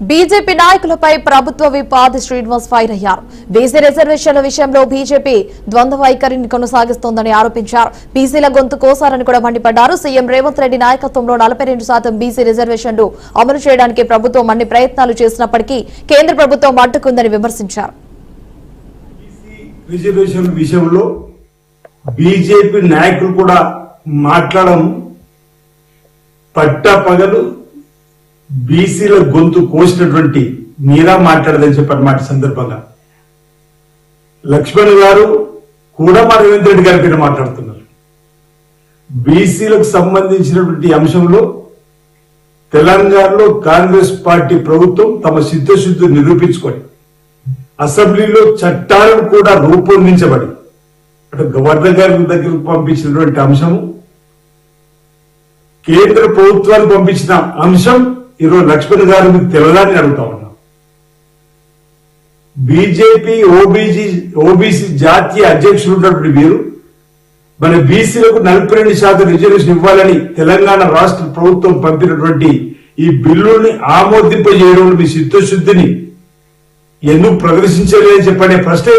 BJP నాయకులపై ప్రభుత్వ whip ఆది శ్రీనివాస్ ఫైర్ అయ్యారు. బీసీ రిజర్వేషన్ల విషయంలో బీజేపీ ద్వంద్వ వైఖరిని కొనసాగిస్తోందని ఆరోపించారు. బీసీల గొంతు కోసారని కూడా మండిపడ్డారు. సీఎం రేవంత్ రెడ్డి నాయకత్వంలో 42% బీసీ రిజర్వేషన్లు అమలు చేయడానికి ప్రభుత్వం అన్ని ప్రయత్నాలు చేసినప్పటికీ కేంద్ర ప్రభుత్వం అడ్డుకుందని విమర్శించారు. రిజర్వేషన్ విషయంలో బీజేపీ నాయకులు కూడా మాట్లాడడం పట్టపగలు బీసీల గొంతు కోసినటువంటి మీరా మాట్లాడదని చెప్పన్నమాట. సందర్భంగా లక్ష్మణ్ గారు కూడా మా రేవంత్ రెడ్డి గారి పేరు మాట్లాడుతున్నారు. బీసీలకు సంబంధించినటువంటి అంశంలో తెలంగాణలో కాంగ్రెస్ పార్టీ ప్రభుత్వం తమ సిద్ధశుద్ధి నిరూపించుకొని అసెంబ్లీలో చట్టాలను కూడా రూపొందించబడి అటు గవర్నర్ గారి దగ్గరకు పంపించినటువంటి అంశము, కేంద్ర ప్రభుత్వానికి పంపించిన అంశం ఈరోజు లక్ష్మణ్ గారు మీకు తెలదని అడుగుతా ఉన్నాం. బీజేపీ ఓబీసీ జాతీయ అధ్యక్షులు ఉన్నటువంటి మీరు మన బీసీలకు 42% రిజర్వేషన్ ఇవ్వాలని తెలంగాణ రాష్ట్ర ప్రభుత్వం పంపినటువంటి ఈ బిల్లుని ఆమోదింపజేయడంలో మీ చిత్తశుద్ధిని ఎందుకు ప్రదర్శించలేదని చెప్పనే ప్రశ్న